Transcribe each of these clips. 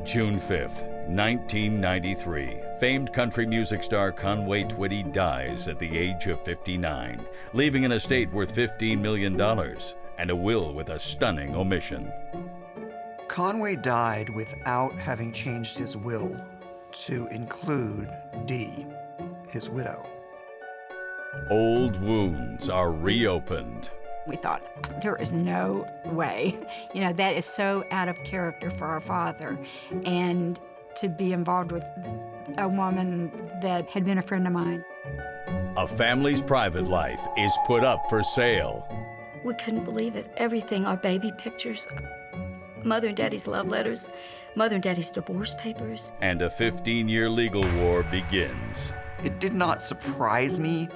June 5th, 1993, famed country music star Conway Twitty dies at the age of 59, leaving an estate worth $15 million and a will with a stunning omission. Conway died without having changed his will to include Dee, his widow. Old wounds are reopened. We thought, there is no way. You know, that is so out of character for our father. And to be involved with a woman that had been a friend of mine. A family's private life is put up for sale. We couldn't believe it. Everything, our baby pictures, Mother and Daddy's love letters, Mother and Daddy's divorce papers. And a 15-year legal war begins. It did not surprise me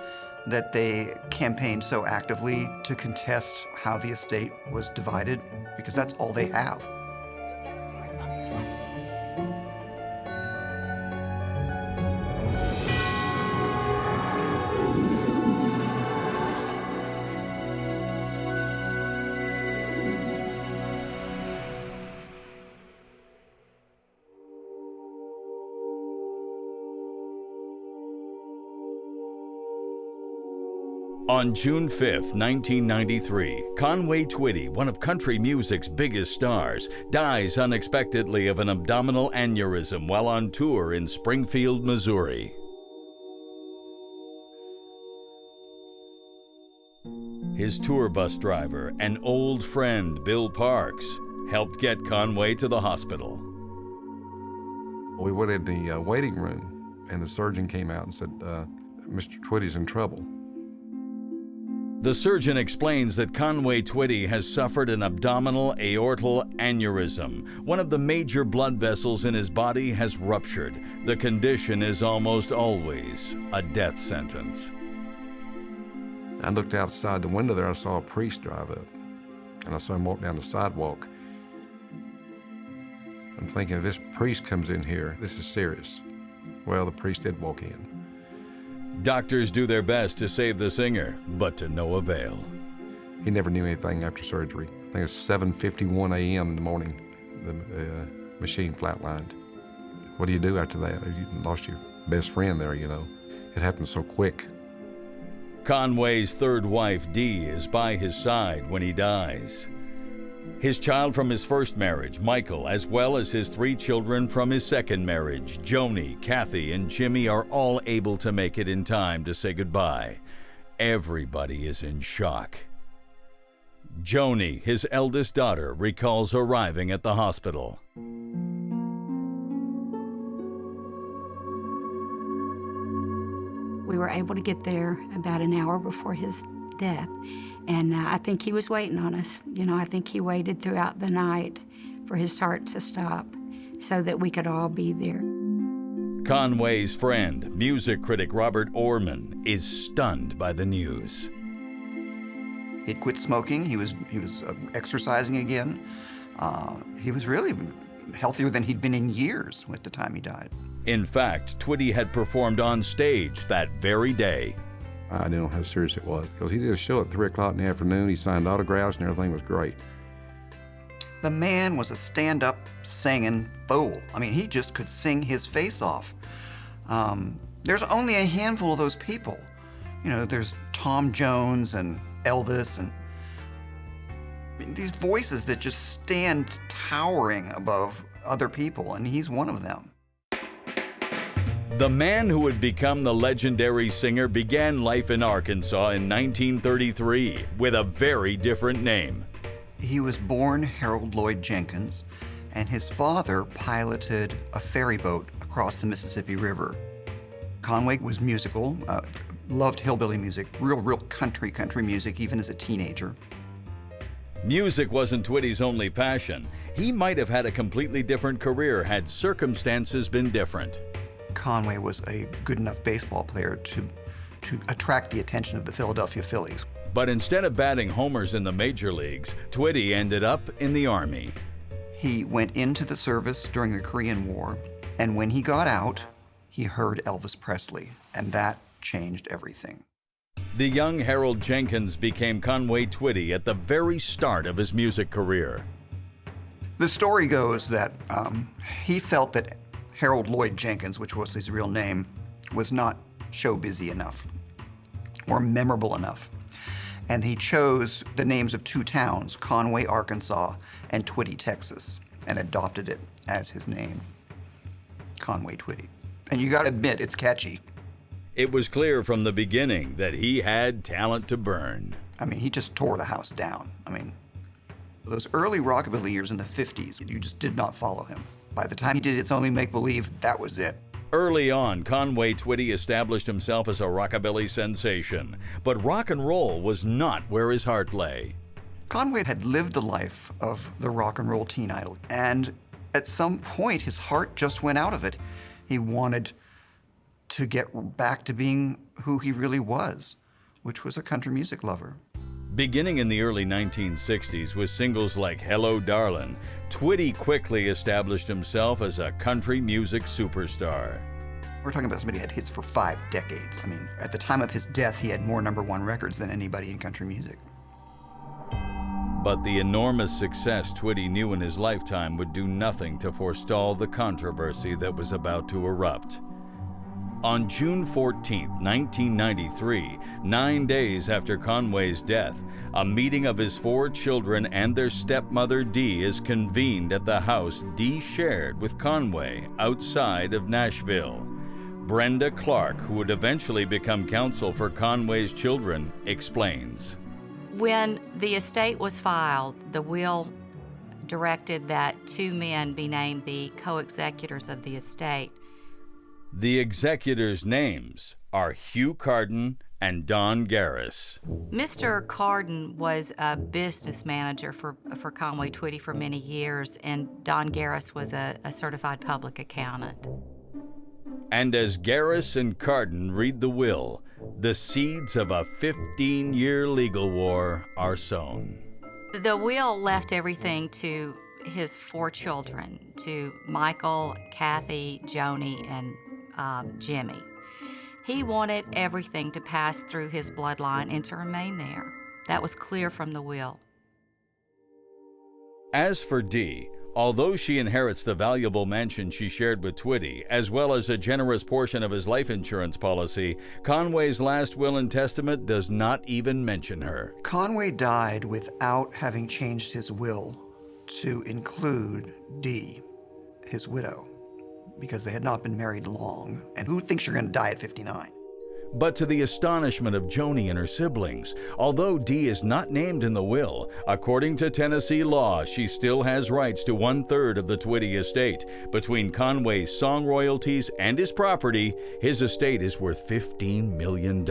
that they campaigned so actively to contest how the estate was divided, because that's all they have. On June 5th, 1993, Conway Twitty, one of country music's biggest stars, dies unexpectedly of an abdominal aneurysm while on tour in Springfield, Missouri. His tour bus driver, an old friend, Bill Parks, helped get Conway to the hospital. We went in the waiting room, and the surgeon came out and said, Mr. Twitty's in trouble. The surgeon explains that Conway Twitty has suffered an abdominal aortal aneurysm. One of the major blood vessels in his body has ruptured. The condition is almost always a death sentence. I looked outside the window there, I saw a priest drive up, and I saw him walk down the sidewalk. I'm thinking, if this priest comes in here, this is serious. Well, the priest did walk in. Doctors do their best to save the singer, but to no avail. He never knew anything after surgery. I think it's 7:51 a.m. in the morning, the machine flatlined. What do you do after that? You lost your best friend there, you know. It happened so quick. Conway's third wife, Dee, is by his side when he dies. His child from his first marriage, Michael, as well as his 3 children from his second marriage, Joni, Kathy, and Jimmy, are all able to make it in time to say goodbye. Everybody is in shock. Joni, his eldest daughter, recalls arriving at the hospital. We were able to get there about an hour before his death. And I think he was waiting on us. You know, I think he waited throughout the night for his heart to stop so that we could all be there. Conway's friend, music critic Robert Orman, is stunned by the news. He'd quit smoking. He was exercising again. He was really healthier than he'd been in years at the time he died. In fact, Twitty had performed on stage that very day. I didn't know how serious it was, because he did a show at 3 o'clock in the afternoon. He signed autographs and everything was great. The man was a stand-up singing fool. I mean, he just could sing his face off. There's only a handful of those people. You know, there's Tom Jones and Elvis and these voices that just stand towering above other people, and he's one of them. The man who would become the legendary singer began life in Arkansas in 1933 with a very different name. He was born Harold Lloyd Jenkins, and his father piloted a ferry boat across the Mississippi River. Conway was musical, loved hillbilly music, real country music, even as a teenager. Music wasn't Twitty's only passion. He might have had a completely different career had circumstances been different. Conway was a good enough baseball player to attract the attention of the Philadelphia Phillies. But instead of batting homers in the major leagues, Twitty ended up in the Army. He went into the service during the Korean War, and when he got out, he heard Elvis Presley, and that changed everything. The young Harold Jenkins became Conway Twitty at the very start of his music career. The story goes that he felt that Harold Lloyd Jenkins, which was his real name, was not show busy enough or memorable enough. And he chose the names of 2 towns, Conway, Arkansas, and Twitty, Texas, and adopted it as his name, Conway Twitty. And you gotta admit, it's catchy. It was clear from the beginning that he had talent to burn. I mean, he just tore the house down. I mean, those early rockabilly years in the 50s, you just did not follow him. By the time he did It's Only Make Believe, that was it. Early on, Conway Twitty established himself as a rockabilly sensation, but rock and roll was not where his heart lay. Conway had lived the life of the rock and roll teen idol, and at some point his heart just went out of it. He wanted to get back to being who he really was, which was a country music lover. Beginning in the early 1960s with singles like Hello Darlin', Twitty quickly established himself as a country music superstar. We're talking about somebody who had hits for 5 decades. I mean, at the time of his death, he had more #1 records than anybody in country music. But the enormous success Twitty knew in his lifetime would do nothing to forestall the controversy that was about to erupt. On June 14, 1993, 9 days after Conway's death, a meeting of his 4 children and their stepmother Dee is convened at the house Dee shared with Conway outside of Nashville. Brenda Clark, who would eventually become counsel for Conway's children, explains. When the estate was filed, the will directed that 2 men be named the co-executors of the estate. The executors' names are Hugh Carden and Don Garris. Mr. Carden was a business manager for Conway Twitty for many years, and Don Garris was a certified public accountant. And as Garris and Carden read the will, the seeds of a 15-year legal war are sown. The will left everything to his 4 children, to Michael, Kathy, Joni, and Jimmy. He wanted everything to pass through his bloodline and to remain there. That was clear from the will. As for Dee, although she inherits the valuable mansion she shared with Twitty, as well as a generous portion of his life insurance policy, Conway's last will and testament does not even mention her. Conway died without having changed his will to include Dee, his widow, because they had not been married long. And who thinks you're going to die at 59? But to the astonishment of Joni and her siblings, although Dee is not named in the will, according to Tennessee law, she still has rights to 1/3 of the Twitty estate. Between Conway's song royalties and his property, his estate is worth $15 million.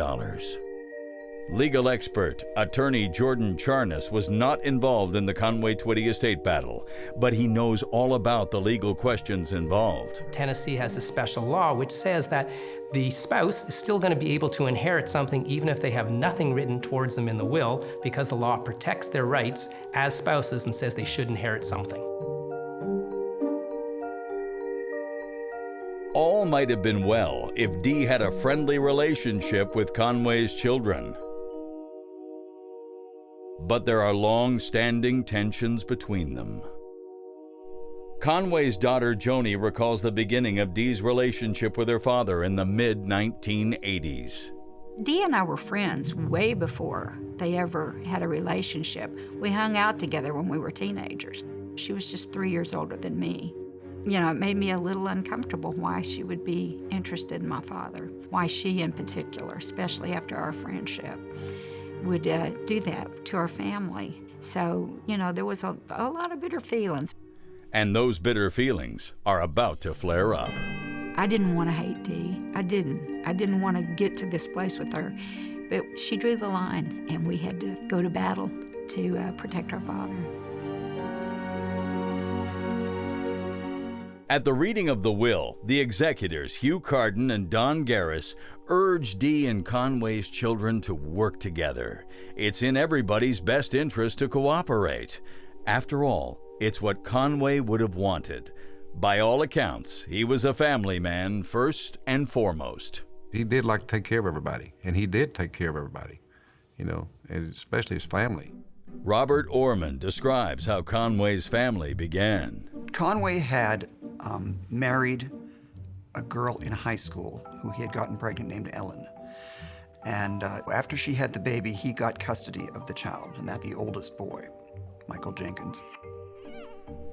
Legal expert, attorney Jordan Charnas, was not involved in the Conway Twitty estate battle, but he knows all about the legal questions involved. Tennessee has a special law which says that the spouse is still going to be able to inherit something even if they have nothing written towards them in the will, because the law protects their rights as spouses and says they should inherit something. All might have been well if Dee had a friendly relationship with Conway's children. But there are long-standing tensions between them. Conway's daughter Joni recalls the beginning of Dee's relationship with her father in the mid-1980s. Dee and I were friends way before they ever had a relationship. We hung out together when we were teenagers. She was just 3 years older than me. You know, it made me a little uncomfortable why she would be interested in my father, why she in particular, especially after our friendship, would do that to our family. So, you know, there was a lot of bitter feelings. And those bitter feelings are about to flare up. I didn't want to hate Dee. I didn't want to get to this place with her. But she drew the line, and we had to go to battle to protect our father. At the reading of the will, the executors, Hugh Carden and Don Garris, urge Dee and Conway's children to work together. It's in everybody's best interest to cooperate. After all, it's what Conway would have wanted. By all accounts, he was a family man first and foremost. He did like to take care of everybody, and he did take care of everybody, you know, and especially his family. Robert Orman describes how Conway's family began. Conway had married a girl in high school who he had gotten pregnant named Ellen. And after she had the baby, he got custody of the child, and that the oldest boy, Michael Jenkins.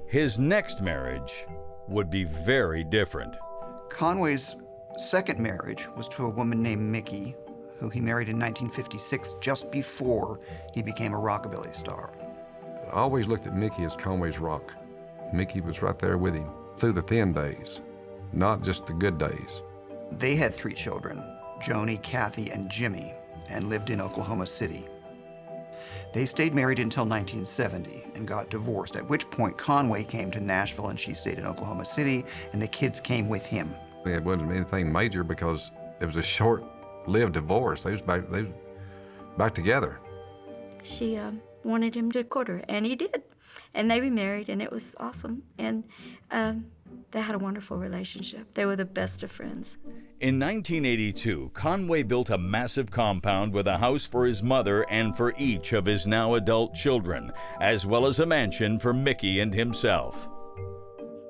His next marriage would be very different. Conway's second marriage was to a woman named Mickey, who he married in 1956, just before he became a rockabilly star. I always looked at Mickey as Conway's rock. Mickey was right there with him through the thin days, not just the good days. They had 3 children, Joni, Kathy, and Jimmy, and lived in Oklahoma City. They stayed married until 1970 and got divorced, at which point Conway came to Nashville and she stayed in Oklahoma City, and the kids came with him. It wasn't anything major because it was a short-lived divorce. They was back together. She wanted him to court her, and he did. And they remarried, and it was awesome. And they had a wonderful relationship. They were the best of friends. In 1982, Conway built a massive compound with a house for his mother and for each of his now adult children, as well as a mansion for Mickey and himself.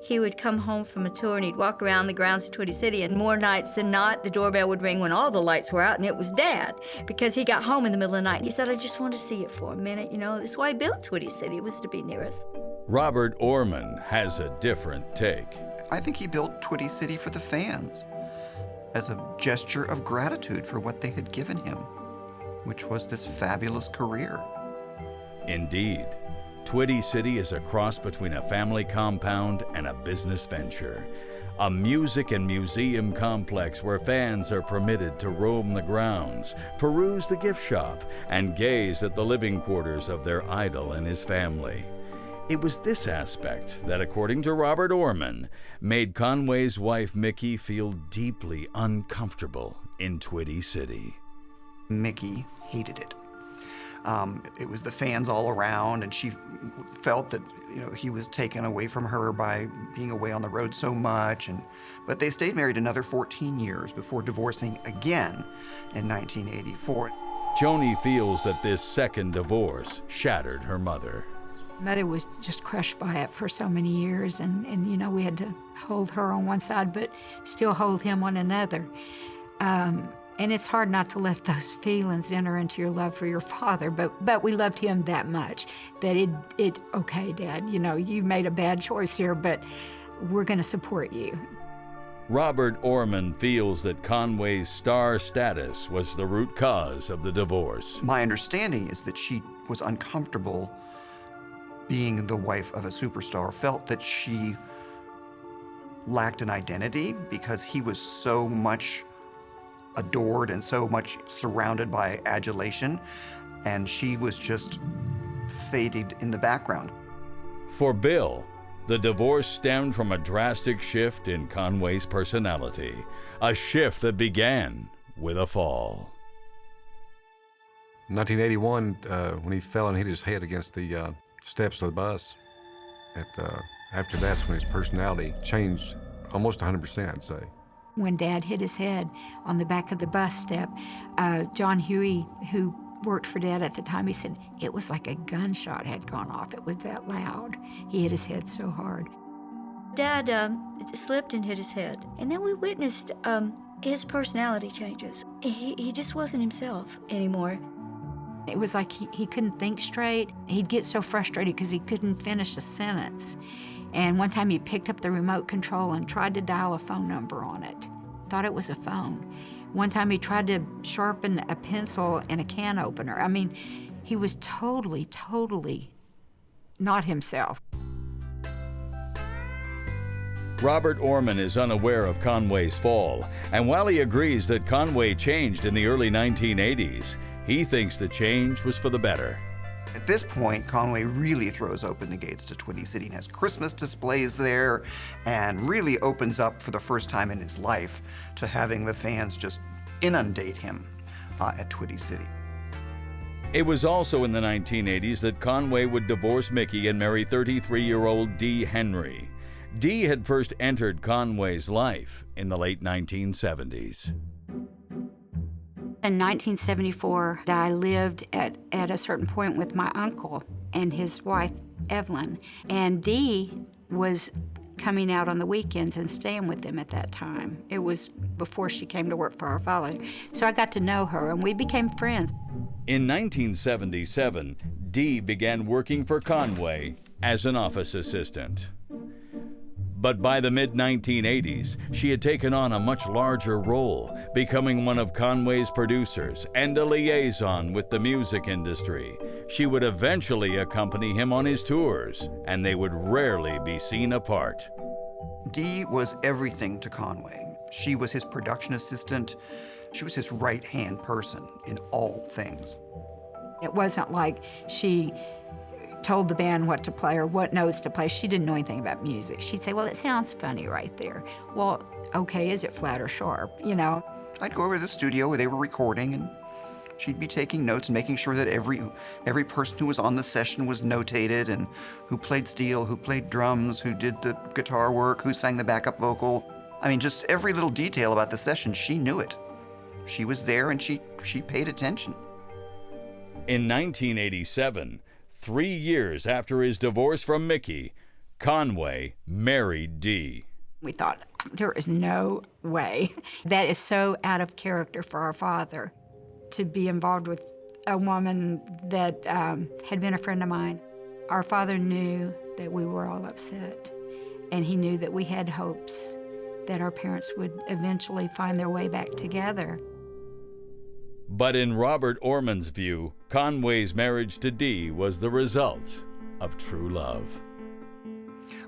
He would come home from a tour and he'd walk around the grounds of Twitty City, and more nights than not, the doorbell would ring when all the lights were out, and it was Dad, because he got home in the middle of the night and he said, "I just want to see it for a minute, you know. That's why I built Twitty City, was to be near us." Robert Orman has a different take. I think he built Twitty City for the fans, as a gesture of gratitude for what they had given him, which was this fabulous career. Indeed, Twitty City is a cross between a family compound and a business venture. A music and museum complex where fans are permitted to roam the grounds, peruse the gift shop, and gaze at the living quarters of their idol and his family. It was this aspect that, according to Robert Orman, made Conway's wife Mickey feel deeply uncomfortable in Twitty City. Mickey hated it. It was the fans all around, and she felt that, you know, he was taken away from her by being away on the road so much. But they stayed married another 14 years before divorcing again in 1984. Joni feels that this second divorce shattered her mother. Mother was just crushed by it for so many years, and you know, we had to hold her on one side, but still hold him on another. And it's hard not to let those feelings enter into your love for your father, but we loved him that much that okay, Dad, you know, you made a bad choice here, but we're going to support you. Robert Orman feels that Conway's star status was the root cause of the divorce. My understanding is that she was uncomfortable being the wife of a superstar, felt that she lacked an identity because he was so much adored and so much surrounded by adulation, and she was just faded in the background. For Bill, the divorce stemmed from a drastic shift in Conway's personality, a shift that began with a fall. In 1981, when he fell and hit his head against the steps of the bus, after that's when his personality changed almost 100%, I'd say. When Dad hit his head on the back of the bus step, John Huey, who worked for Dad at the time, he said it was like a gunshot had gone off. It was that loud. He hit his head so hard. Dad slipped and hit his head, and then we witnessed his personality changes. He just wasn't himself anymore. It was like he couldn't think straight. He'd get so frustrated because he couldn't finish a sentence. And one time he picked up the remote control and tried to dial a phone number on it. Thought it was a phone. One time he tried to sharpen a pencil in a can opener. I mean, he was totally not himself. Robert Orman is unaware of Conway's fall, and while he agrees that Conway changed in the early 1980s, he thinks the change was for the better. At this point, Conway really throws open the gates to Twitty City and has Christmas displays there, and really opens up for the first time in his life to having the fans just inundate him at Twitty City. It was also in the 1980s that Conway would divorce Mickey and marry 33-year-old Dee Henry. Dee had first entered Conway's life in the late 1970s. In 1974, I lived at a certain point with my uncle, and his wife, Evelyn. And Dee was coming out on the weekends and staying with them at that time. It was before she came to work for our father. So I got to know her, and we became friends. In 1977, Dee began working for Conway as an office assistant. But by the mid-1980s, she had taken on a much larger role, becoming one of Conway's producers and a liaison with the music industry. She would eventually accompany him on his tours, and they would rarely be seen apart. Dee was everything to Conway. She was his production assistant. She was his right-hand person in all things. It wasn't like she told the band what to play or what notes to play. She didn't know anything about music. She'd say, well, it sounds funny right there. Well, okay, is it flat or sharp, you know? I'd go over to the studio where they were recording, and she'd be taking notes and making sure that every person who was on the session was notated, and who played steel, who played drums, who did the guitar work, who sang the backup vocal. I mean, just every little detail about the session, she knew it. She was there, and she paid attention. In 1987, 3 years after his divorce from Mickey, Conway married Dee. We thought, there is no way. That is so out of character for our father to be involved with a woman that had been a friend of mine. Our father knew that we were all upset, and he knew that we had hopes that our parents would eventually find their way back together. But in Robert Orman's view, Conway's marriage to Dee was the result of true love.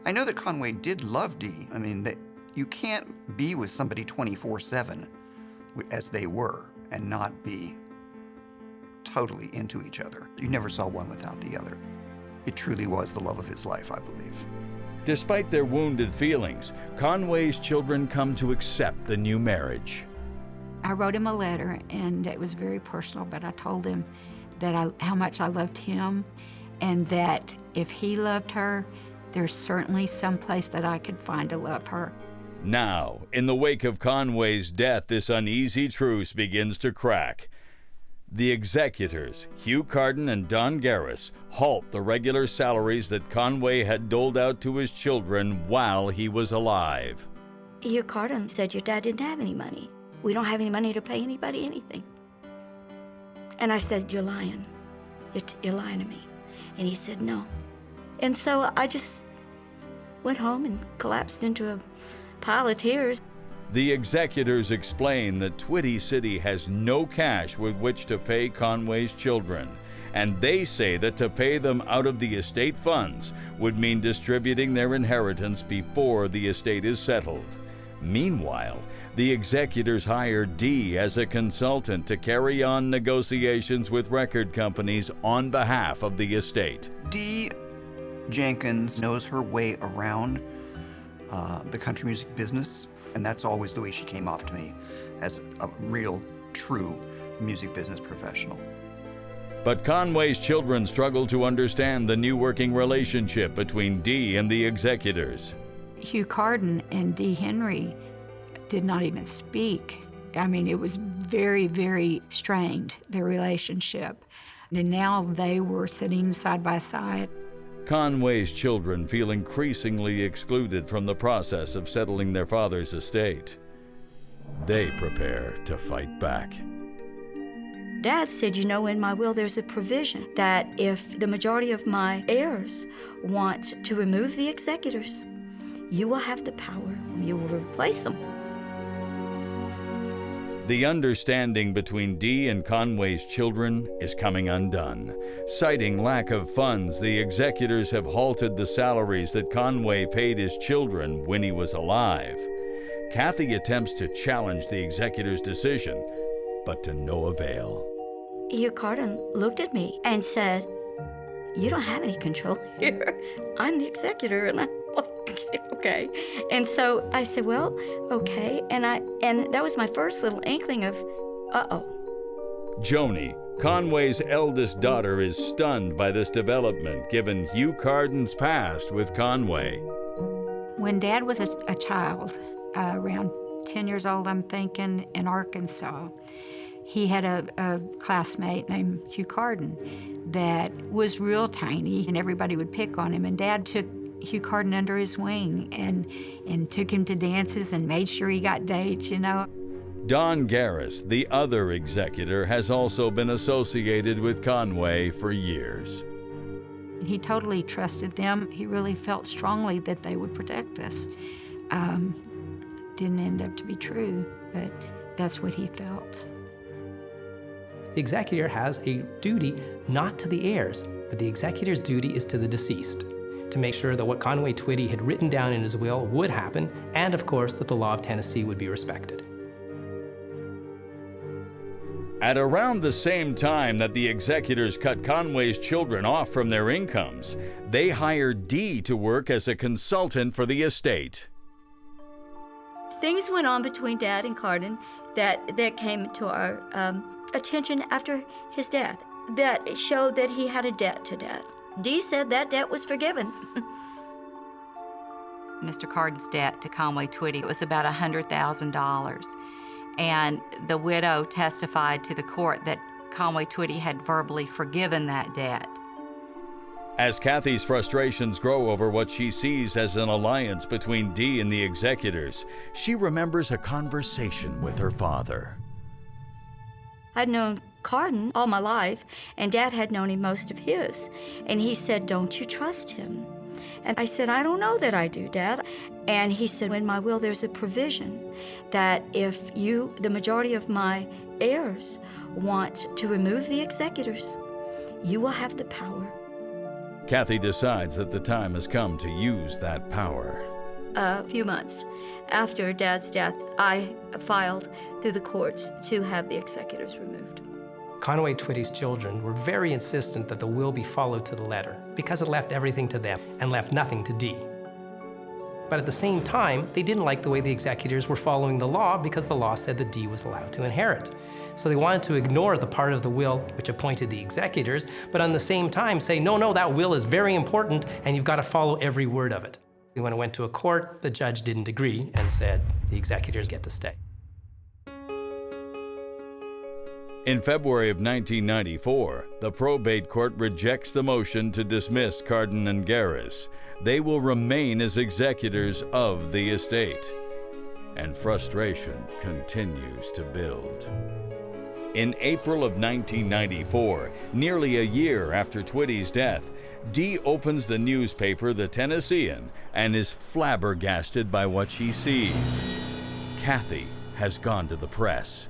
I know that Conway did love Dee. I mean, that you can't be with somebody 24/7 as they were and not be totally into each other. You never saw one without the other. It truly was the love of his life, I believe. Despite their wounded feelings, Conway's children come to accept the new marriage. I wrote him a letter, and it was very personal, but I told him that how much I loved him, and that if he loved her, there's certainly some place that I could find to love her. Now, in the wake of Conway's death, this uneasy truce begins to crack. The executors, Hugh Carden and Don Garris, halt the regular salaries that Conway had doled out to his children while he was alive. Hugh Carden said your dad didn't have any money. We don't have any money to pay anybody anything. And I said, you're lying. You're lying to me. And he said, no. And so I just went home and collapsed into a pile of tears. The executors explain that Twitty City has no cash with which to pay Conway's children, and they say that to pay them out of the estate funds would mean distributing their inheritance before the estate is settled. Meanwhile, the executors hire Dee as a consultant to carry on negotiations with record companies on behalf of the estate. Dee Jenkins knows her way around the country music business, and that's always the way she came off to me, as a real, true music business professional. But Conway's children struggle to understand the new working relationship between Dee and the executors. Hugh Carden and Dee Henry did not even speak. I mean, it was very, very strained, their relationship. And now they were sitting side by side. Conway's children feel increasingly excluded from the process of settling their father's estate. They prepare to fight back. Dad said, you know, in my will there's a provision that if the majority of my heirs want to remove the executors, you will have the power and you will replace them. The understanding between Dee and Conway's children is coming undone. Citing lack of funds, the executors have halted the salaries that Conway paid his children when he was alive. Kathy attempts to challenge the executors' decision, but to no avail. Hugh Carden looked at me and said, you don't have any control here. I'm the executor. And I'm like, okay. And so I said, well, okay. And that was my first little inkling of, uh-oh. Joni, Conway's eldest daughter, is stunned by this development, given Hugh Carden's past with Conway. When Dad was a child, around 10 years old, I'm thinking, in Arkansas, he had a classmate named Hugh Carden that was real tiny, and everybody would pick on him. And Dad took Hugh Carden under his wing and took him to dances and made sure he got dates, you know. Don Garris, the other executor, has also been associated with Conway for years. He totally trusted them. He really felt strongly that they would protect us. Didn't end up to be true, but that's what he felt. The executor has a duty not to the heirs, but the executor's duty is to the deceased, to make sure that what Conway Twitty had written down in his will would happen, and of course that the law of Tennessee would be respected. At around the same time that the executors cut Conway's children off from their incomes, they hired Dee to work as a consultant for the estate. Things went on between Dad and Carden that came to our attention after his death that showed that he had a debt to Dad. Dee said that debt was forgiven. Mr. Carden's debt to Conway Twitty was about $100,000. And the widow testified to the court that Conway Twitty had verbally forgiven that debt. As Kathy's frustrations grow over what she sees as an alliance between Dee and the executors, she remembers a conversation with her father. I'd known Carden all my life, and Dad had known him most of his. And he said, "Don't you trust him?" And I said, "I don't know that I do, Dad." And he said, "In my will, there's a provision that if you, the majority of my heirs, want to remove the executors, you will have the power." Kathy decides that the time has come to use that power. A few months after Dad's death, I filed through the courts to have the executors removed. Conway Twitty's children were very insistent that the will be followed to the letter because it left everything to them and left nothing to Dee. But at the same time, they didn't like the way the executors were following the law because the law said that Dee was allowed to inherit. So they wanted to ignore the part of the will which appointed the executors, but at the same time say, no, that will is very important and you've got to follow every word of it. When it went to a court, the judge didn't agree and said the executors get to stay. In February of 1994, the probate court rejects the motion to dismiss Carden and Garris. They will remain as executors of the estate. And frustration continues to build. In April of 1994, nearly a year after Twitty's death, Dee opens the newspaper The Tennessean and is flabbergasted by what she sees. Kathy has gone to the press.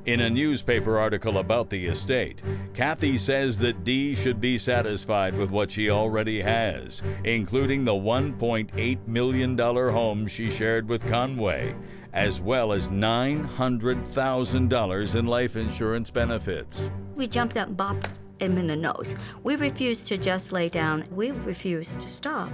In a newspaper article about the estate, Kathy says that Dee should be satisfied with what she already has, including the $1.8 million home she shared with Conway, as well as $900,000 in life insurance benefits. We jumped up and bopped him in the nose. We refused to just lay down. We refused to stop.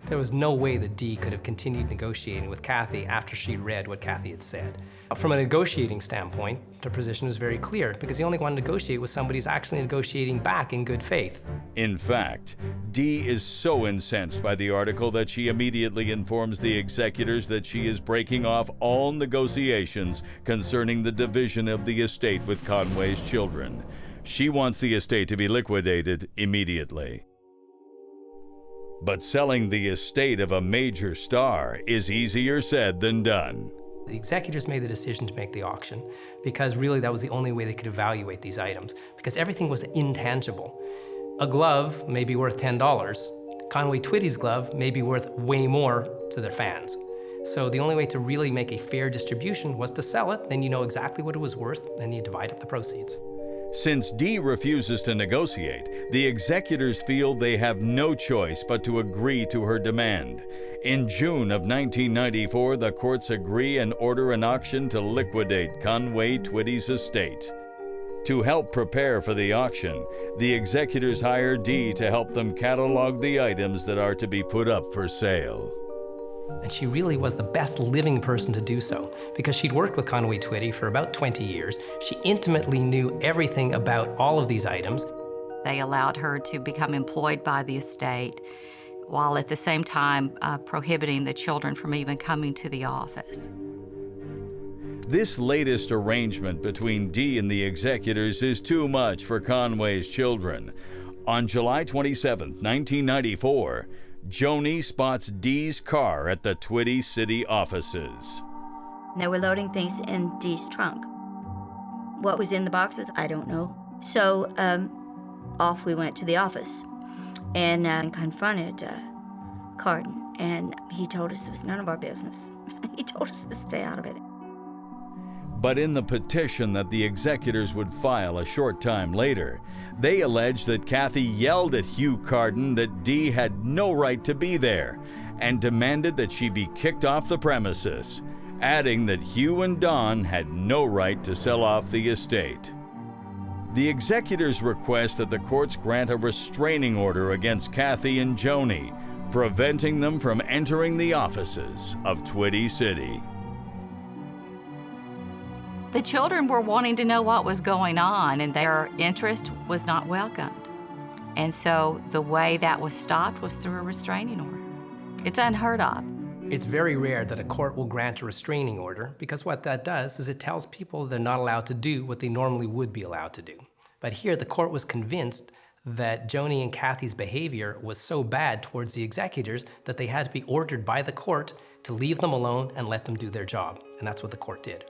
There was no way that Dee could have continued negotiating with Kathy after she read what Kathy had said. From a negotiating standpoint, her position was very clear because the only one to negotiate was somebody who's actually negotiating back in good faith. In fact, Dee is so incensed by the article that she immediately informs the executors that she is breaking off all negotiations concerning the division of the estate with Conway's children. She wants the estate to be liquidated immediately. But selling the estate of a major star is easier said than done. The executors made the decision to make the auction because really that was the only way they could evaluate these items because everything was intangible. A glove may be worth $10. Conway Twitty's glove may be worth way more to their fans. So the only way to really make a fair distribution was to sell it, then you know exactly what it was worth, and you divide up the proceeds. Since Dee refuses to negotiate, the executors feel they have no choice but to agree to her demand. In June of 1994, the courts agree and order an auction to liquidate Conway Twitty's estate. To help prepare for the auction, the executors hire Dee to help them catalog the items that are to be put up for sale. And she really was the best living person to do so because she'd worked with Conway Twitty for about 20 years. She intimately knew everything about all of these items. They allowed her to become employed by the estate while at the same time prohibiting the children from even coming to the office. This latest arrangement between Dee and the executors is too much for Conway's children. On July 27, 1994, Joni spots Dee's car at the Twitty City offices. They were loading things in Dee's trunk. What was in the boxes, I don't know. So off we went to the office and confronted Carden, and he told us it was none of our business. He told us to stay out of it. But in the petition that the executors would file a short time later, they alleged that Kathy yelled at Hugh Carden that Dee had no right to be there and demanded that she be kicked off the premises, adding that Hugh and Don had no right to sell off the estate. The executors request that the courts grant a restraining order against Kathy and Joni, preventing them from entering the offices of Twitty City. The children were wanting to know what was going on, and their interest was not welcomed. And so the way that was stopped was through a restraining order. It's unheard of. It's very rare that a court will grant a restraining order, because what that does is it tells people they're not allowed to do what they normally would be allowed to do. But here the court was convinced that Joni and Kathy's behavior was so bad towards the executors that they had to be ordered by the court to leave them alone and let them do their job. And that's what the court did.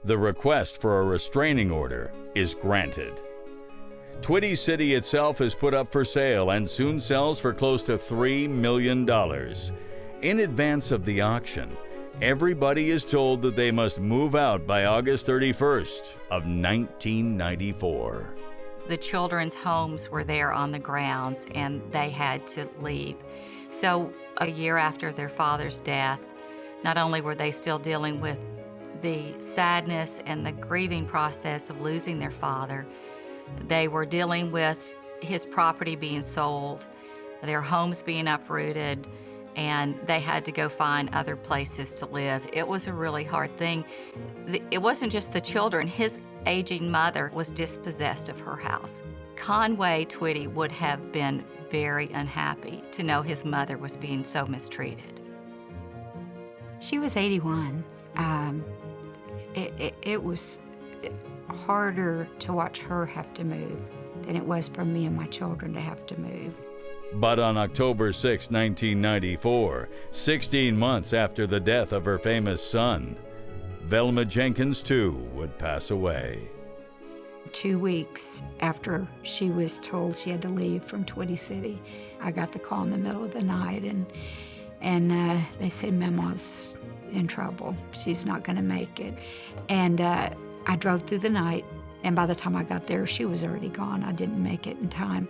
The request for a restraining order is granted. Twitty City itself is put up for sale and soon sells for close to $3 million. In advance of the auction, everybody is told that they must move out by August 31st of 1994. The children's homes were there on the grounds, and they had to leave. So a year after their father's death, not only were they still dealing with the sadness and the grieving process of losing their father, they were dealing with his property being sold, their homes being uprooted, and they had to go find other places to live. It was a really hard thing. It wasn't just the children. His aging mother was dispossessed of her house. Conway Twitty would have been very unhappy to know his mother was being so mistreated. She was 81. It was harder to watch her have to move than it was for me and my children to have to move. But on October 6, 1994, 16 months after the death of her famous son, Velma Jenkins, too, would pass away. 2 weeks after she was told she had to leave from Twitty City, I got the call in the middle of the night, and they said, Mama's in trouble. She's not going to make it. And I drove through the night, and by the time I got there, she was already gone. I didn't make it in time.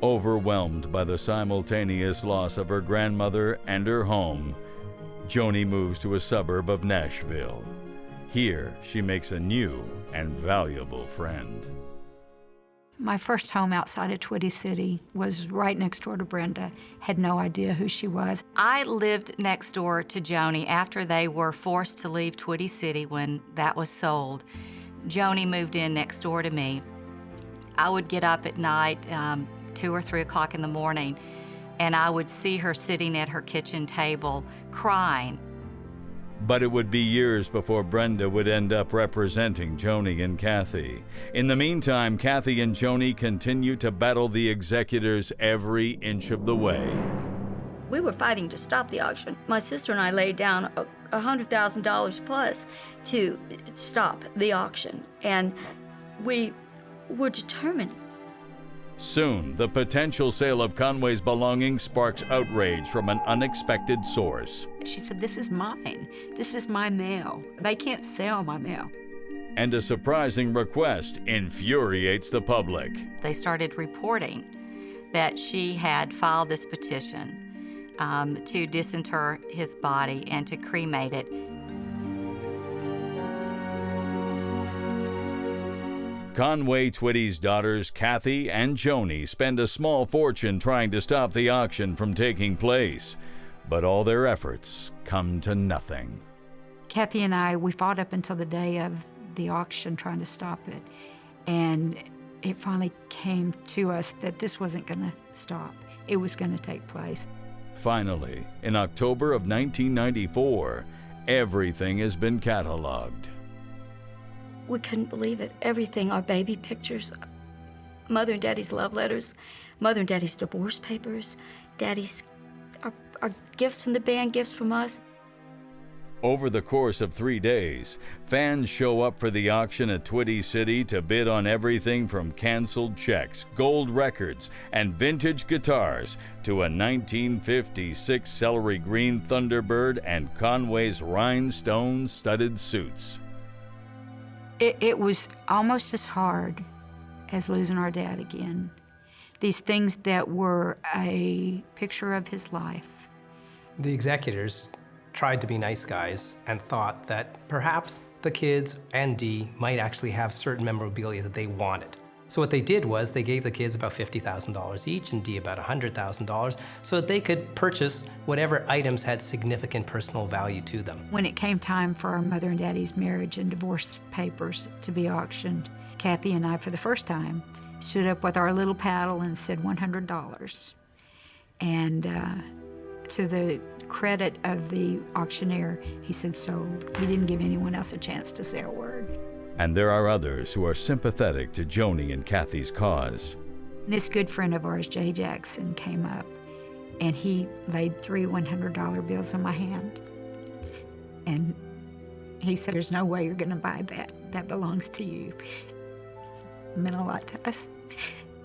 Overwhelmed by the simultaneous loss of her grandmother and her home, Joni moves to a suburb of Nashville. Here, she makes a new and valuable friend. My first home outside of Twitty City was right next door to Brenda. Had no idea who she was. I lived next door to Joni after they were forced to leave Twitty City when that was sold. Joni moved in next door to me. I would get up at night, 2 or 3 o'clock in the morning, and I would see her sitting at her kitchen table crying. But it would be years before Brenda would end up representing Joni and Kathy. In the meantime, Kathy and Joni continue to battle the executors every inch of the way. We were fighting to stop the auction. My sister and I laid down $100,000 plus to stop the auction, and we were determined. Soon, the potential sale of Conway's belongings sparks outrage from an unexpected source. She said, this is mine. This is my mail. They can't sell my mail. And a surprising request infuriates the public. They started reporting that she had filed this petition to disinter his body and to cremate it. Conway Twitty's daughters, Kathy and Joni, spend a small fortune trying to stop the auction from taking place. But all their efforts come to nothing. Kathy and I, we fought up until the day of the auction trying to stop it. And it finally came to us that this wasn't going to stop. It was going to take place. Finally, in October of 1994, everything has been cataloged. We couldn't believe it. Everything, our baby pictures, Mother and Daddy's love letters, Mother and Daddy's divorce papers, Daddy's, our gifts from the band, gifts from us. Over the course of 3 days, fans show up for the auction at Twitty City to bid on everything from canceled checks, gold records, and vintage guitars to a 1956 celery green Thunderbird and Conway's rhinestone-studded suits. It was almost as hard as losing our dad again. These things that were a picture of his life. The executors tried to be nice guys and thought that perhaps the kids and Dee might actually have certain memorabilia that they wanted. So what they did was they gave the kids about $50,000 each and Dee about $100,000 so that they could purchase whatever items had significant personal value to them. When it came time for our Mother and Daddy's marriage and divorce papers to be auctioned, Kathy and I, for the first time, stood up with our little paddle and said $100. And to the credit of the auctioneer, he said sold. He didn't give anyone else a chance to say a word. And there are others who are sympathetic to Joni and Kathy's cause. This good friend of ours, Jay Jackson, came up and he laid 3 $100 bills in my hand. And he said, there's no way you're gonna buy that. That belongs to you. It meant a lot to us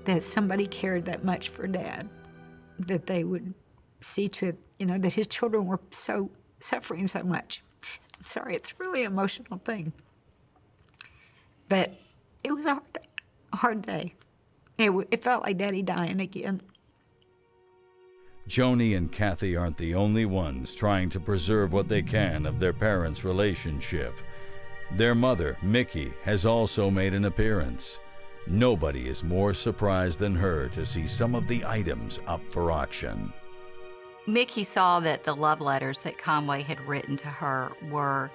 that somebody cared that much for Dad, that they would see to it, that his children were suffering so much. I'm sorry, it's a really emotional thing. But it was a hard day. It felt like Daddy dying again. Joni and Kathy aren't the only ones trying to preserve what they can of their parents' relationship. Their mother, Mickey, has also made an appearance. Nobody is more surprised than her to see some of the items up for auction. Mickey saw that the love letters that Conway had written to her were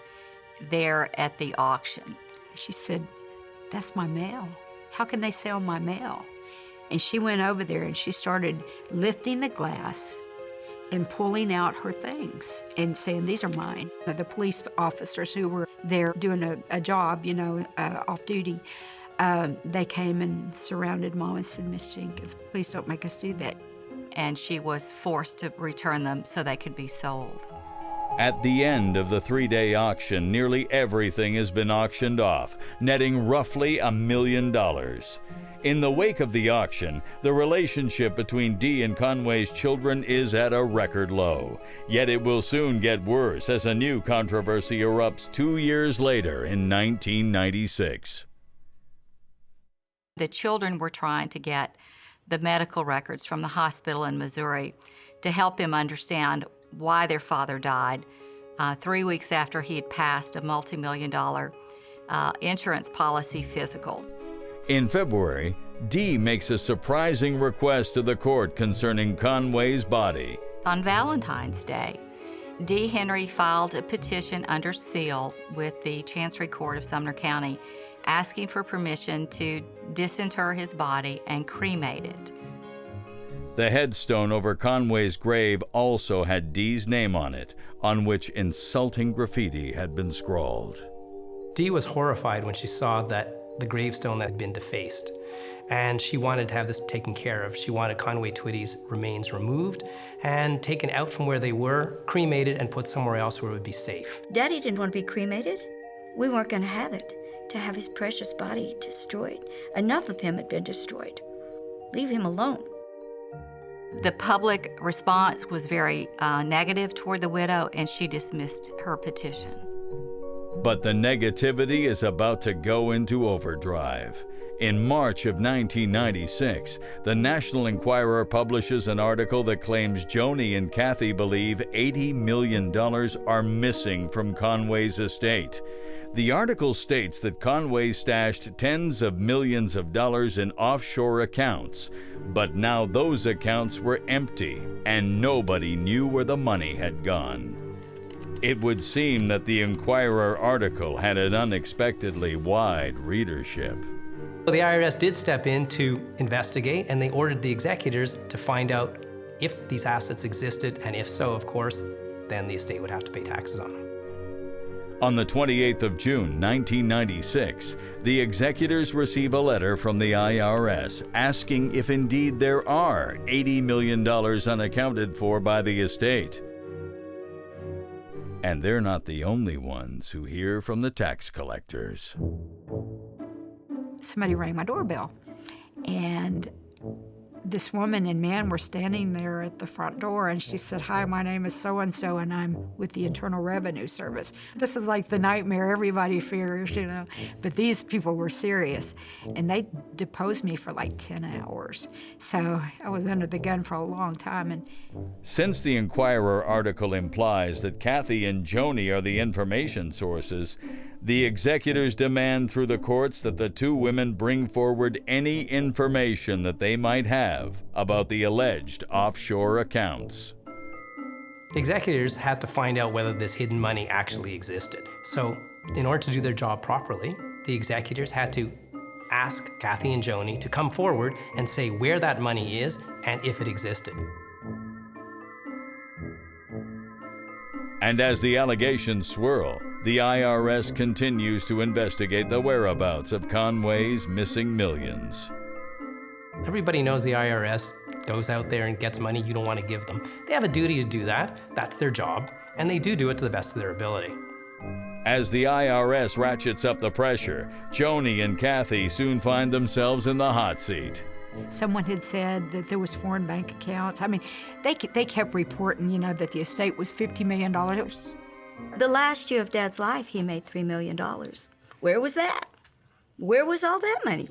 there at the auction. She said, that's my mail. How can they sell my mail? And she went over there and she started lifting the glass and pulling out her things and saying, these are mine. The police officers who were there doing a job, off duty, they came and surrounded Mom and said, Miss Jenkins, please don't make us do that. And she was forced to return them so they could be sold. At the end of the 3-day auction, nearly everything has been auctioned off, netting roughly $1 million. In the wake of the auction, the relationship between Dee and Conway's children is at a record low. Yet it will soon get worse as a new controversy erupts 2 years later in 1996. The children were trying to get the medical records from the hospital in Missouri to help them understand why their father died 3 weeks after he had passed a multi-million-dollar insurance policy physical. In February, Dee makes a surprising request to the court concerning Conway's body. On Valentine's Day, Dee Henry filed a petition under seal with the Chancery Court of Sumner County asking for permission to disinter his body and cremate it. The headstone over Conway's grave also had Dee's name on it, on which insulting graffiti had been scrawled. Dee was horrified when she saw that the gravestone had been defaced, and she wanted to have this taken care of. She wanted Conway Twitty's remains removed and taken out from where they were, cremated, and put somewhere else where it would be safe. Daddy didn't want to be cremated. We weren't going to have it, to have his precious body destroyed. Enough of him had been destroyed. Leave him alone. The public response was very negative toward the widow, and she dismissed her petition. But the negativity is about to go into overdrive. In March of 1996, the National Enquirer publishes an article that claims Joni and Kathy believe $80 million are missing from Conway's estate. The article states that Conway stashed tens of millions of dollars in offshore accounts, but now those accounts were empty and nobody knew where the money had gone. It would seem that the Enquirer article had an unexpectedly wide readership. The IRS did step in to investigate, and they ordered the executors to find out if these assets existed, and if so, of course, then the estate would have to pay taxes on them. On the 28th of June, 1996, the executors receive a letter from the IRS asking if indeed there are $80 million unaccounted for by the estate. And they're not the only ones who hear from the tax collectors. Somebody rang my doorbell, and this woman and man were standing there at the front door, and she said, "Hi, my name is so-and-so, and I'm with the Internal Revenue Service." This is like the nightmare everybody fears, you know. But these people were serious, and they deposed me for like 10 hours. So I was under the gun for a long time. And Since the Inquirer article implies that Kathy and Joni are the information sources, the executors demand through the courts that the two women bring forward any information that they might have about the alleged offshore accounts. The executors had to find out whether this hidden money actually existed. So, in order to do their job properly, the executors had to ask Kathy and Joni to come forward and say where that money is and if it existed. And as the allegations swirl, the IRS continues to investigate the whereabouts of Conway's missing millions. Everybody knows the IRS goes out there and gets money you don't want to give them. They have a duty to do that. That's their job. And they do it to the best of their ability. As the IRS ratchets up the pressure, Joni and Kathy soon find themselves in the hot seat. someone had said that there was foreign bank accounts. I mean, they kept reporting, you know, that the estate was $50 million. It was, The last year of Dad's life, he made $3 million. Where was that? Where was all that money?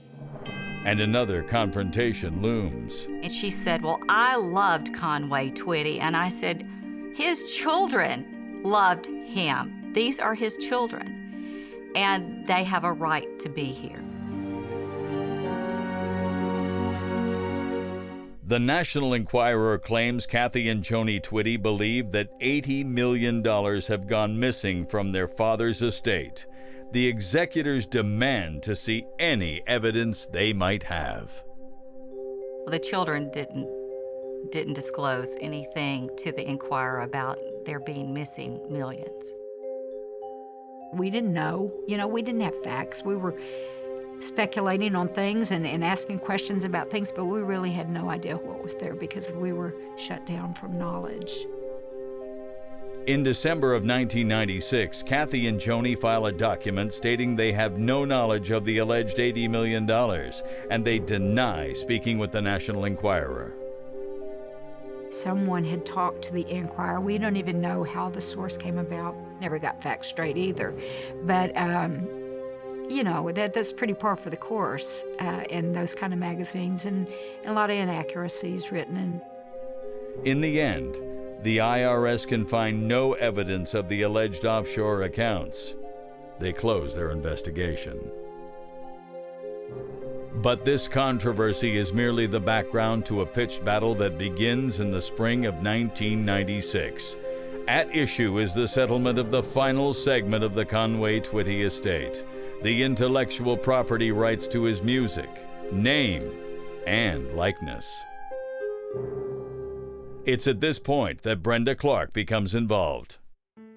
And another confrontation looms. And she said, well, I loved Conway Twitty. And I said, his children loved him. These are his children. And they have a right to be here. The National Enquirer claims Kathy and Joni Twitty believe that $80 million have gone missing from their father's estate. The executors demand to see any evidence they might have. Well, the children didn't disclose anything to the Enquirer about there being missing millions. we didn't know. You know, we didn't have facts. We were speculating on things and asking questions about things, but we really had no idea what was there because we were shut down from knowledge. In December of 1996, Kathy and Joni file a document stating they have no knowledge of the alleged $80 million, and they deny speaking with the National Enquirer. Someone had talked to the Enquirer. We don't even know how the source came about. Never got facts straight either. But, you know, that's pretty par for the course in those kind of magazines, and a lot of inaccuracies written. In the end, the IRS can find no evidence of the alleged offshore accounts. They close their investigation. But this controversy is merely the background to a pitched battle that begins in the spring of 1996. At issue is the settlement of the final segment of the Conway Twitty estate, the intellectual property rights to his music, name, and likeness. It's at this point that Brenda Clark becomes involved.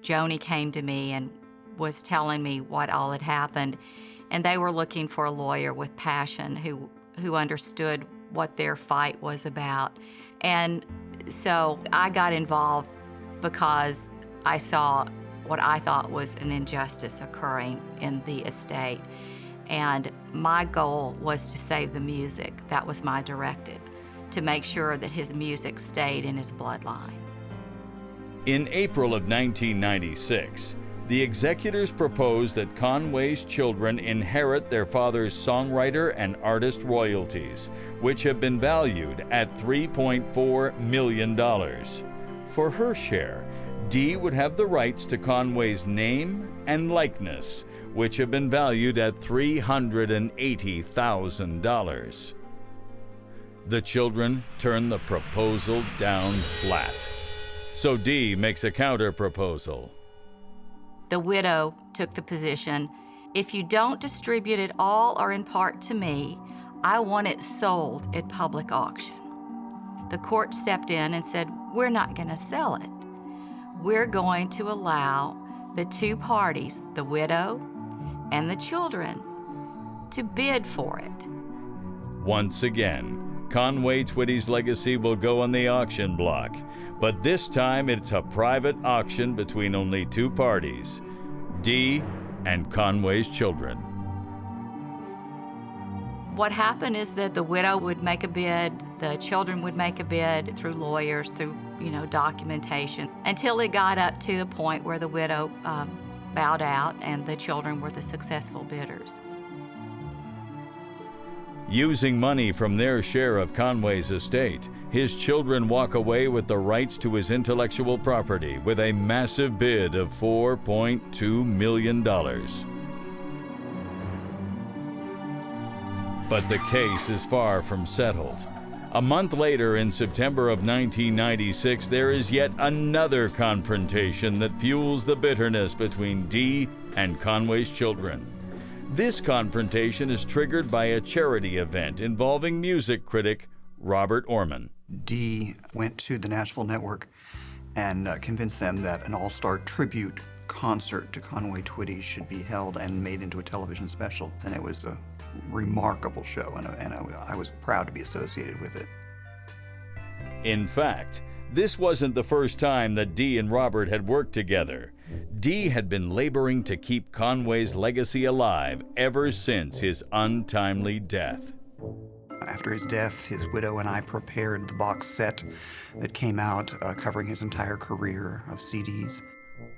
Joni came to me and was telling me what all had happened, and they were looking for a lawyer with passion who understood what their fight was about. And so I got involved because I saw what I thought was an injustice occurring in the estate. And my goal was to save the music. That was my directive, to make sure that his music stayed in his bloodline. In April of 1996, the executors proposed that Conway's children inherit their father's songwriter and artist royalties, which have been valued at $3.4 million. For her share, Dee would have the rights to Conway's name and likeness, which have been valued at $380,000. The children turn the proposal down flat. So Dee makes a counter-proposal. The widow took the position, if you don't distribute it all or in part to me, I want it sold at public auction. The court stepped in and said, we're not going to sell it. We're going to allow the two parties, the widow and the children, to bid for it. Once again, Conway Twitty's legacy will go on the auction block, but this time it's a private auction between only two parties, Dee and Conway's children. What happened is that the widow would make a bid, the children would make a bid through lawyers, through documentation, until it got up to the point where the widow bowed out and the children were the successful bidders. Using money from their share of Conway's estate, his children walk away with the rights to his intellectual property with a massive bid of $4.2 million. But the case is far from settled. A month later, in September of 1996, there is yet another confrontation that fuels the bitterness between Dee and Conway's children. This confrontation is triggered by a charity event involving music critic Robert Orman. Dee went to the Nashville Network and convinced them that an all-star tribute concert to Conway Twitty should be held and made into a television special. And it was a remarkable show, and I was proud to be associated with it. In fact, this wasn't the first time that Dee and Robert had worked together. Dee had been laboring to keep Conway's legacy alive ever since his untimely death. After his death, his widow and I prepared the box set that came out covering his entire career of CDs.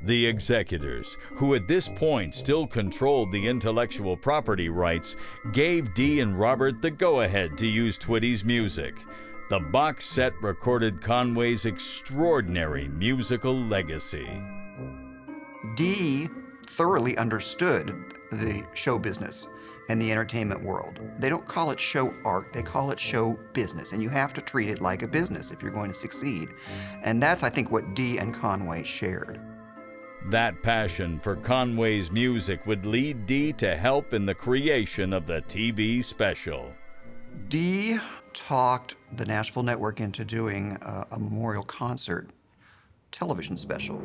The executors, who at this point still controlled the intellectual property rights, gave Dee and Robert the go-ahead to use Twitty's music. The box set recorded Conway's extraordinary musical legacy. Dee thoroughly understood the show business and the entertainment world. They don't call it show art, they call it show business, and you have to treat it like a business if you're going to succeed. And that's, I think, what Dee and Conway shared. That passion for Conway's music would lead Dee to help in the creation of the TV special. Dee talked the Nashville Network into doing a memorial concert television special.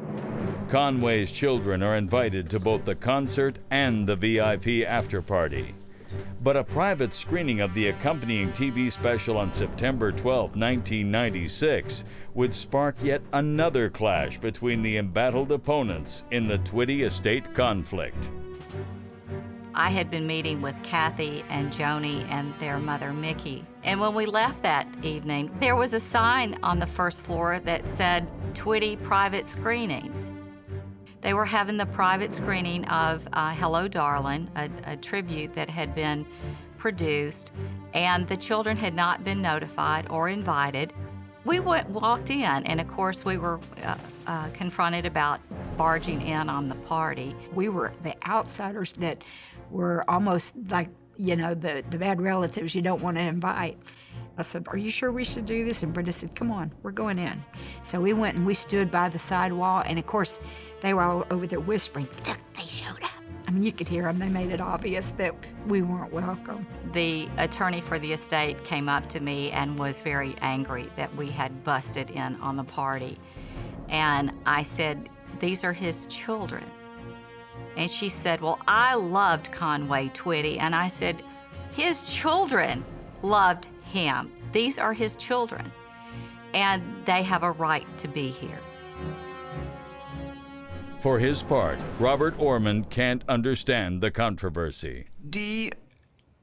Conway's children are invited to both the concert and the VIP after party. But a private screening of the accompanying TV special on September 12, 1996, would spark yet another clash between the embattled opponents in the Twitty estate conflict. I had been meeting with Kathy and Joni and their mother, Mickey. And when we left that evening, there was a sign on the first floor that said, Twitty Private Screening. They were having the private screening of Hello Darlin', a tribute that had been produced, and the children had not been notified or invited. We walked in, and of course we were confronted about barging in on the party. We were the outsiders that were almost like, the bad relatives you don't want to invite. I said, are you sure we should do this? And Brenda said, come on, we're going in. So we went and we stood by the side wall, and of course, they were all over there whispering, look, they showed up. I mean, you could hear them. They made it obvious that we weren't welcome. The attorney for the estate came up to me and was very angry that we had busted in on the party. And I said, these are his children. And she said, well, I loved Conway Twitty. And I said, his children loved him. These are his children. And they have a right to be here. For his part, Robert Orman can't understand the controversy. Dee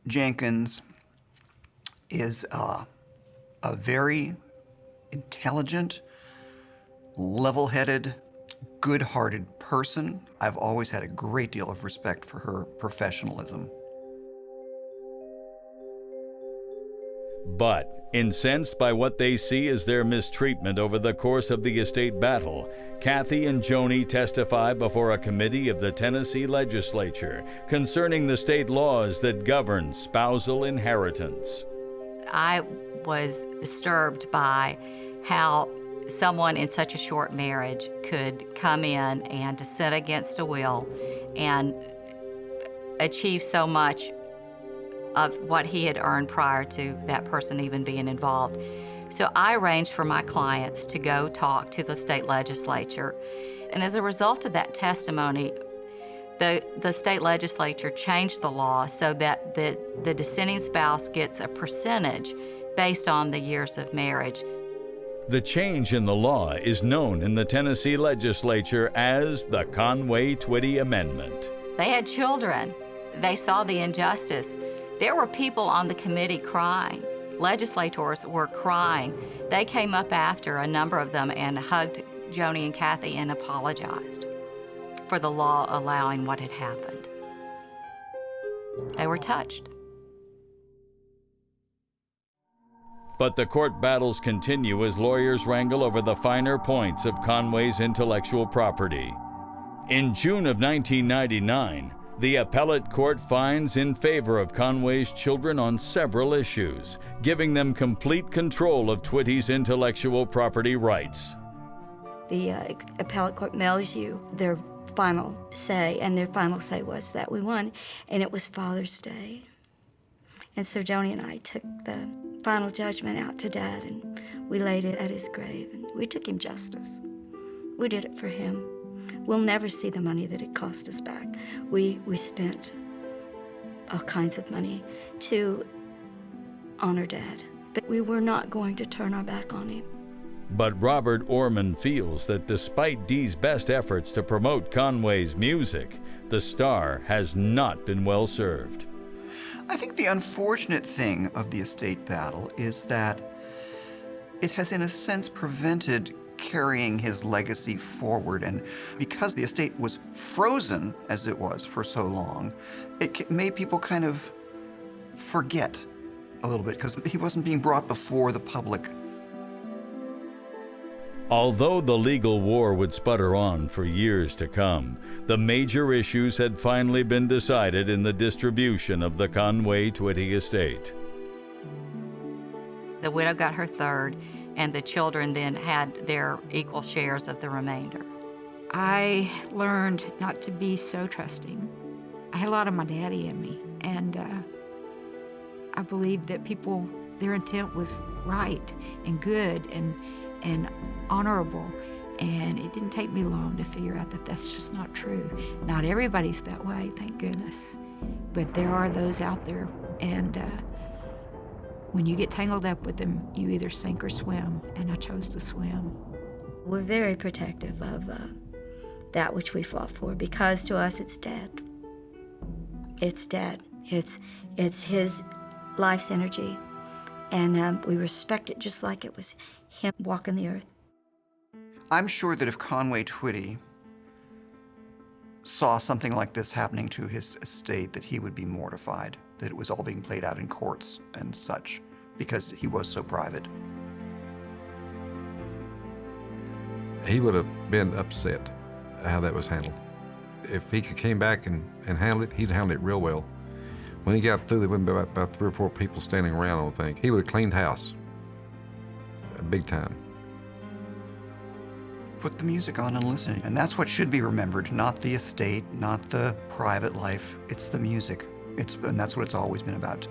Jenkins is a very intelligent, level-headed, good-hearted person. I've always had a great deal of respect for her professionalism. But, incensed by what they see as their mistreatment over the course of the estate battle, Kathy and Joni testify before a committee of the Tennessee legislature concerning the state laws that govern spousal inheritance. I was disturbed by how someone in such a short marriage could come in and dissent against a will and achieve so much of what he had earned prior to that person even being involved. So I arranged for my clients to go talk to the state legislature. And as a result of that testimony, the state legislature changed the law so that the dissenting spouse gets a percentage based on the years of marriage. The change in the law is known in the Tennessee legislature as the Conway Twitty Amendment. They had children. They saw the injustice. There were people on the committee crying. Legislators were crying. They came up after, a number of them, and hugged Joni and Kathy and apologized for the law allowing what had happened. They were touched. But the court battles continue as lawyers wrangle over the finer points of Conway's intellectual property. In June of 1999, the appellate court finds in favor of Conway's children on several issues, giving them complete control of Twitty's intellectual property rights. The appellate court mails you their final say, and their final say was that we won, and it was Father's Day. And so Joni and I took the final judgment out to Dad, and we laid it at his grave, and we took him justice. We did it for him. We'll never see the money that it cost us back. We spent all kinds of money to honor Dad, but we were not going to turn our back on him. But Robert Orman feels that despite Dee's best efforts to promote Conway's music, the star has not been well served. I think the unfortunate thing of the estate battle is that it has, in a sense, prevented carrying his legacy forward. And because the estate was frozen, as it was for so long, it made people kind of forget a little bit, because he wasn't being brought before the public. Although the legal war would sputter on for years to come, the major issues had finally been decided in the distribution of the Conway Twitty estate. The widow got her third, and the children then had their equal shares of the remainder. I learned not to be so trusting. I had a lot of my daddy in me, and I believed that people, their intent was right and good and honorable, and it didn't take me long to figure out that that's just not true. Not everybody's that way, thank goodness, but there are those out there, and when you get tangled up with them, you either sink or swim, and I chose to swim. We're very protective of that which we fought for, because to us it's dead. It's dead. It's his life's energy, and we respect it just like it was him walking the earth. I'm sure that if Conway Twitty saw something like this happening to his estate, that he would be mortified that it was all being played out in courts and such, because he was so private. He would have been upset how that was handled. If he came back and handled it, he'd handle it real well. When he got through, there wouldn't be about 3 or 4 people standing around, I don't think. He would have cleaned house, big time. Put the music on and listen. And that's what should be remembered, not the estate, not the private life. It's the music. And that's what it's always been about.